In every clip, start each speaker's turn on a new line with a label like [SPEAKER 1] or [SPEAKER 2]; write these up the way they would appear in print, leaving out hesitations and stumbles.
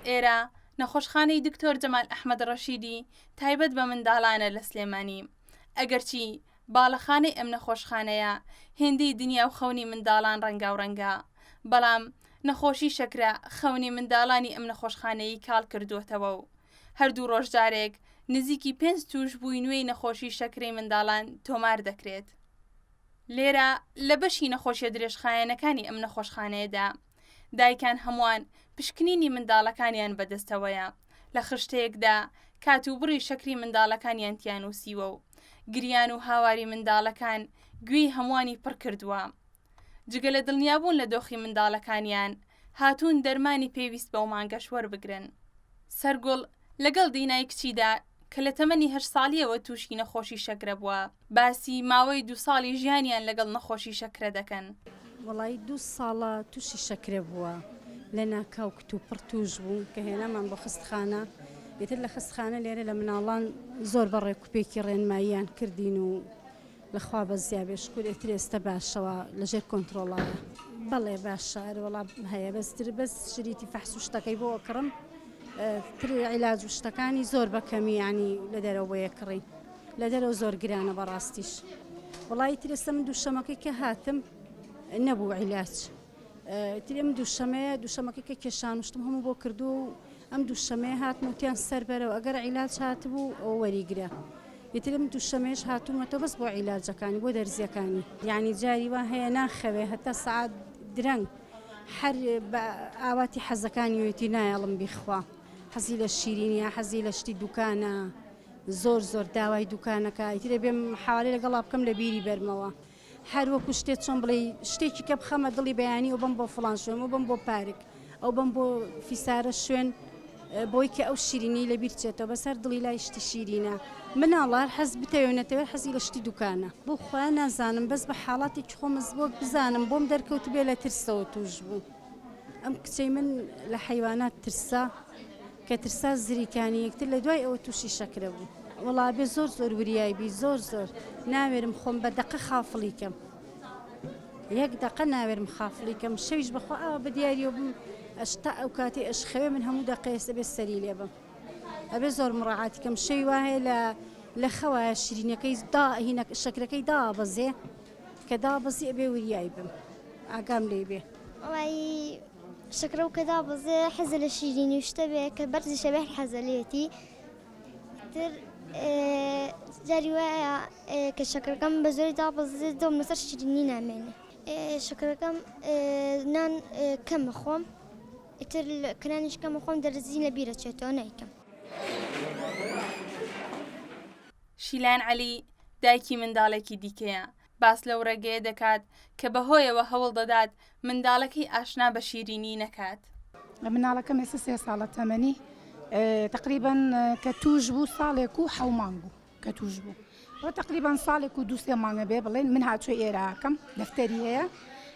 [SPEAKER 1] ئێرە نەخۆشخانەی دکتۆر جەمال ئەحمەد ڕەشیدی تایبەت بە منداڵانە لە سلێمانی. ئەگەرچی باڵەخانەی ئەم نەخۆشخانەیە هێندەی دنیا و خەونی منداڵان ڕەنگا و ڕەنگە، بەڵام نەخۆشی شەکرە خەونی منداڵانی ئەم نەخۆشخانەی کاڵ کردووەتەوە و هەردوو ڕۆژدارێک نزیکی 5 توش بووی نوێی نەخۆشی شەکرەی منداڵان تۆمار دەکرێت. لێرە لە بەشی نەخۆشیە درێژخایەنەکانی ئەم نەخۆشخانەیەدا دایکان هەمووان پشکنینی منداڵەکانیان بەدەستەوەیە، لە خشتەیەکدا کات و بڕی شەکری منداڵەکانیان تیانوسیوە و گریان و هاواری منداڵەکان گوێی هەمووانی پڕ کردووە. جگە لە دڵنیابوون لە دۆخی منداڵەکانیان هاتوون دەرمانی پێویست بەو مانگەش وەربگرن. سەرگوڵ لەگەڵ دینای کچیدا کە لە تەمەنی 8 ساڵیەوە تووشی نەخۆشی شەکرە بووە، باسی ماوەی 2 ساڵی ژیانیان لەگەڵ نەخۆشی شەکرە دەکەن.
[SPEAKER 2] وڵی 2 ساڵە تووشی شەکرە بووە، لە ناکاوکت و پڕ توش بوو کە هێنامان بۆ خستخانە. ئێتر لە خستخانە لێرە لە مناڵان زۆر بەڕێک و پێکی ڕێنماییان کردین و لەخوا بە زیابێش کورد ئێتر ئێستا باشەوە لەژێر کۆنتترۆڵایە. بەڵێ باشە وڵا هەیە بەستر بەس شریتی فەحس و شتەکەی بۆ ئەکڕم تر عیلاج و شتەکانی زۆر بەکەمی ینی لە دەرەوە بۆ یەکڕی لە دەرەوە زۆر گرانە بەڕاستیش. وڵی ترێستا من دووشەمەکەی کە هاتم نەبوو عیلاج. ترێ من دووشەمەکەی کە کێشانشتم هەموو بۆ کردو و ئەم دووشەمەیە هاتمەوتیان سەر بەرەوە ئەگەر عیلاج هاتبوو ئەو وەریگرە. یترم دووشەمێش هاتوومەتە بەس بۆ عیلاجەکانی بۆ دەرزیەکانی، یعنی جاری وا هەیە ناخەوێ هەتا سعات درەنگ هەر ئاواتی حەزەکانی وێتی نایەڵم بیخوا، حەزی لە شیرینیە، حەزی لە شتی دوکانە، زۆر داوای دوکانەکە. ئیترێ بێم حوالی لەگەڵا بکەم لە بیری بەرمەوە، هەر وەکو شتێت چۆن بڵێ شتێکی کە بخەمە دڵی بەیانی ئەو بم بۆ فڵان شوێن، ئەو بم بۆ پارک، ئەو بم بۆ فیسارە شوێن بۆی کە ئەو شیرینی لە بیر چێتەوە بەسەر دڵی لای شتی شیرینە. مناڵار حەز بتەوێنێتەوە حەزی لە شتی دوکانە. بۆ خوا نازانم بەس بە حاڵاتێکی خۆمز بۆ بزانم بۆم دەرکەوت بێ لە ترسەوە توش بوو. ئەم کچەی من لە حیوانات ترسا کە ترسا زریکانی یەکتر لە دوای ئەوە تووشی شەکرە بوو. وڵا بێ زۆر وریایبی زۆر ناوێرم خۆم بە دەقە خافڵی کەم، یەک دەقە ناوێرم خافڵی کەم. شەویش بەخوا ئەوە بە دیاریەوە بم ئەشتا ئەو کاتی ئەشخەوێ من هەموو دەقەیەسە بێ سەری لێ بم، ئەبێ زۆر مڕاعاتی کەم. شەوی وایە لە خەوایە شیرینەکەی هینە شەکرەکەی دابەزێ کە دابەزی ئەبێ وریای بم ئاگام لێ بێ.
[SPEAKER 3] وڵی شەکرە و کە دابەزێ حەزە لە شیرینی و شتە بێ کە بەرزی شەبێ حەزە لێتی. تر جاری وایە کە شەکرەکەم بە زۆری دابەزێ دۆم لەسەر شیرینی نامێنێ. شەکرەکەم نان کەمە خۆم، ئیتر کنانیش کەمە خۆم دەرزی لە بیرە چێتەوە نایکەم.
[SPEAKER 1] شیلان عەلی دایکی منداڵێکی دیکەیە، باس لەو ڕێگەیە دەکات کە بەهۆیەوە هەوڵ دەدات منداڵەکەی ئاشنا بە شیرینی نەکات.
[SPEAKER 4] مناڵەکەم ئێستا 3 ساڵە تەمەنی تقریبا کە توش بوو ساڵێک و 7 مانگ بوو کە توش بوو، بۆ تقریبا ساڵێک و 2-3 مانگە بێ بڵێن من هاتووە ئێراکەم دەفتەری هەیە.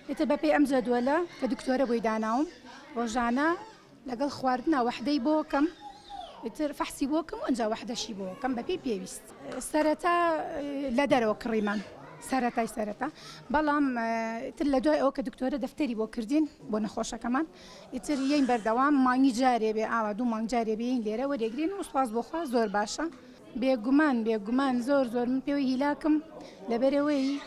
[SPEAKER 4] ئێتر بەپێی ئەم جەدوەلە کە دکتۆرە بۆی داناوم ڕۆژانە لەگەڵ خواردنا وەحدەی بۆکەم، ئێتر فەحسی بۆکەم و ئەنجا وەحدەشی بۆکەم بەپێی پێویست. سەرەتا لە دەرەوە کڕیمان سەرەتا، بەڵام تر لە دوای ئەوە کە دکتۆرە دەفتەری بۆ کردین بۆ نەخۆشەکەمان ئیتر یەین بەردەوام مانگی جارێ بێ ئاوا 2 مانگ جارێ بێین لێرە وەرێگرین و سوپاس بۆخوا زۆر باشە. بێگومان زۆر من پێوەی هیلاکم لەبەرەوەی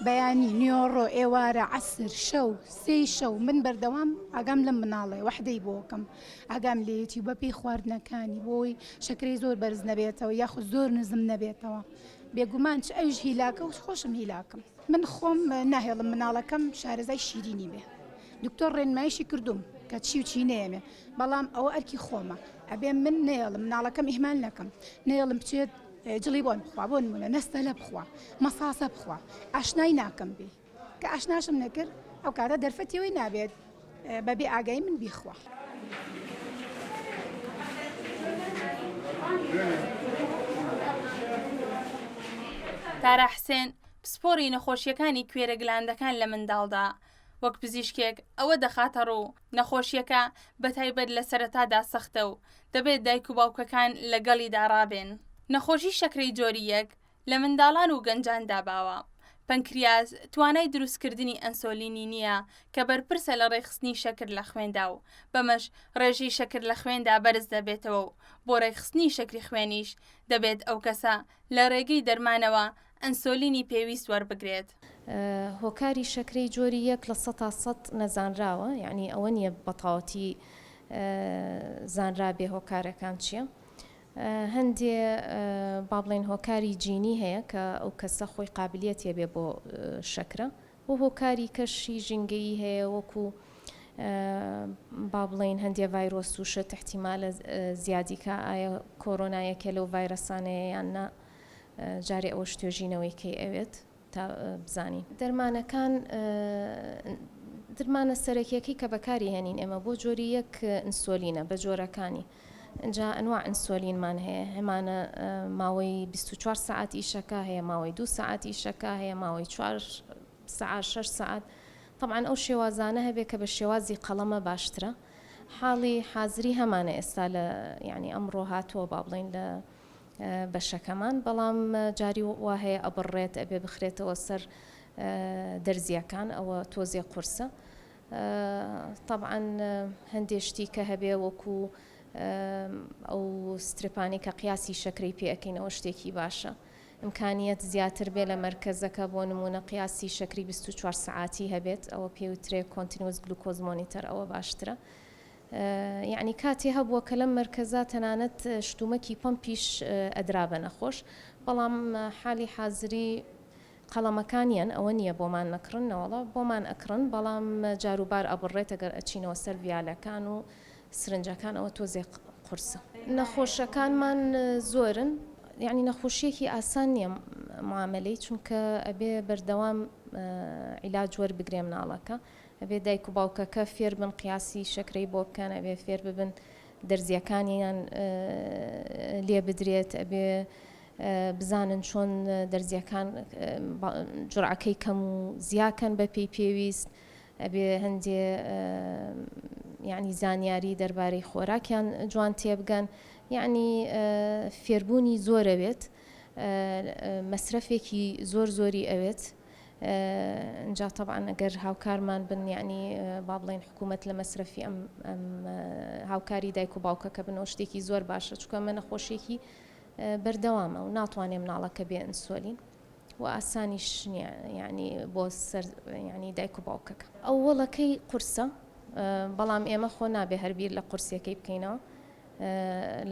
[SPEAKER 4] بەیانی نیۆڕۆ ئێوارە عەسر شەو 3 شەو من بەردەوام ئاگام لەم مناڵێ وەحدەی بۆکەم، ئاگام لێتی بەپێی خواردنەکانی بۆی شەکرەی زۆر بەرز نەبێتەوە یاخود زۆر نزم نەبێتەوە. بێگومان چ ئەویش هیلاکە و خۆشم هیلاکم. من خۆم ناهێڵم مناڵەکەم شارەزای شیرینی بێ. دکتۆر ڕێنمایشی کردوم کە چی و چی نەیەمێ، بەڵام ئەوە ئەرکی خۆمە. ئەبێ من نێڵم مناڵەکەم ئیهمال نەکەم، نێڵم بچێت جڵی بۆن بخوا بۆ نمونە نەستەلە بخوا مەساسە بخوا ئاشنای ناکەم بێ، کە ئاشناشم نەکرد ئەو کاتە دەرفەتەوەی نابێت بەبێ ئاگای من بیخوا.
[SPEAKER 1] تارا حسێن پسپۆری نەخۆشیەکانی کوێرە گلاندەکان لە منداڵدا وەک پزیشکێک ئەوە دەخاتە ڕوو نەخۆشیەکە بەتایبەت لە سەرەتادا سەختە و دەبێت دایک و باوکەکان لەگەڵی داڕابێن. نەخۆشی شەکرەی جۆری 1 لە منداڵان و گەنجان داباوە، پەنکریاز توانای دروستکردنی ئەنسۆلینی نییە کە بەرپرسە لە ڕێخستنی شەکر لە خوێندا و بەمەش ڕێژەی شەکر لە خوێندا بەرز دەبێتەوە و بۆ ڕێخستنی شەکری خوێنیش دەبێت ئەو کەسە لە ڕێگەی دەرمانەوە ئەنسۆلینی پێویست وەربگرێت.
[SPEAKER 5] هۆکاری شەکرەی جۆری 1 لە 100% نەزانراوە، یعنی ئەوە نییە بەتاوەتی زانرا بێ هۆکارەکان چییە. هەندێ با بڵێن هۆکاری جینی هەیە کە ئەو کەسە خۆی قابلیەتێ بێ بۆ شەکرە و هۆکاری کەشی ژینگەی هەیە وەکو با بڵێن هەندێ ڤایرۆس و شت احتیمالە زیادیکە ئایا کۆرۆنایەکە لەو ڤایرەسانەیە یان نا جارێ ئەوە توێژینەوەی کەی ئەوێت تا بزانین. دەرمانەکان درمانە سەرەکیەکەی کە بەکاری هێنین ئێمە بۆ جۆری 1 ئینسۆلینە بە جۆرەکانی. اینجا ئەنواع ئینسۆلینمان هەیە، هەمانە ماوەی 24 ساعت ئیشەکە هەیە، ماوەی 2 ساعت ئیشەکە هەیە، ماوەی 4 ساعت 6 ساعت. طبعا ئەو شێوازانە هەبێت کە بە شێوازی قەڵەمە باشترە. حاڵی حازری هەمانە ئێستا لە یعنی ئەمڕۆ هاتووە با بڵێن لە بەشەکەمان، بەڵام جاری وا هەیە ئەبڕێت ئەبێ بخرێتەوە سەر دەرزیەکان، ئەوە تۆزێ قورسە. طبعا هەندێشتی کە هەبێ وەکو ئەو سترپانی کە قیاسی شەکرەی پێەکەینەوە شتێکی باشە. ئیمکانیەت زیاتر بێ لە مەرکەزەکە بۆ نمونە قیاسی شەکری 24 ساعتی هەبێت، ئەوە پێوترێ کۆنتینوس گلوکۆز مۆنیتەر، ئەوە باشترە. یعنی کاتێ هەبووە کە لەم مەرکەزە تەنانەت شتومەکی پەمپیش ئەدرا بە نەخۆش، بەڵام حالی حازری قەڵەمەکانیان ئەوە نییە بۆمان نەکڕنەوەڵە بۆمان ئەکڕن، بەڵام جاروبار ئەبڕێت ئەگەر ئەچینەوە سەر ڤیالەکان و سرنجەکان، ئەوە تۆزێ قورسە. نەخۆشەکانمان زۆرن، یعنی نەخۆشیەکی ئاسان نییە معاملەی، چونکە ئەبێ بەردەوام عیلاج وەربگرێ مناڵەکە، ئەبێ دایک و باوکەکە فێر بن قیاسی شەکرەی بۆ بکەن، ئەبێ فێر ببن دەرزیەکانیان لێ بدرێت، ئەبێ بزانن چۆن دەرزیەکان جوڕعەکەی کەم و زیاکەن بە پێی پێویست، ئەبێ هەندێ یعنی زانیاری دەربارەی خۆراکیان جوان تێبگەن، یعنی فێربوونی زۆرەوێت، مەسرەفێکی زۆری ئەوێت. اینجا طبعا ئەگەر هاوکارمان بن، یعنی با بڵێن حکوومەت لە مەسرەفی ئەم هاوکاری دایک و باوکەکە بنەوە شتێکی زۆر باشە، چونکە ئەمە نەخۆشیێکی بەردەوامە و ناتوانێ مناڵەکە بێ ئینسۆلین و ئاسانیش نییە، یعنی بۆ سەر یعنی دایک و باوکەکە. ئەووەڵەکەی قورسە، بەڵام ئێمە خۆ نابێ هەربیر لە قورسیەکەی بکەینەوە،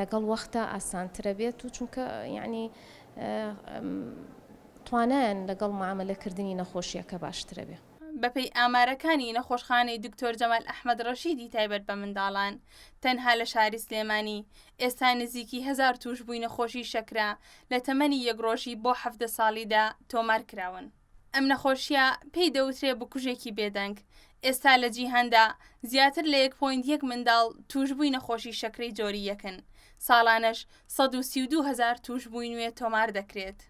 [SPEAKER 5] لەگەڵ وەختە ئاسانترە بێت و چونکە یعنی توانایان لەگەڵ معاملەکردنی نەخۆشیەکە باشترە بێ.
[SPEAKER 1] بەپێی ئامارەکانی نەخۆشخانەی دکتۆر جەمال ئەحمەد ڕەشیدی تایبەت بە منداڵان، تەنها لە شاری سلێمانی ئێستا نزیکی 1000 توش بووی نەخۆشی شەکرا لە تەمەنی 1 ڕۆژی بۆ 17 ساڵیدا تۆمار کراون. ئەم نەخۆشیە پێی دەوترێ بکوژێکی بێدەنگ. ئێستا لە جیهاندا زیاتر لە 1.1 منداڵ توش بووی نەخۆشی شەکرەی جۆری یەکن. ساڵانەش 132,000 توش بووی نوێ تۆمار دەکرێت.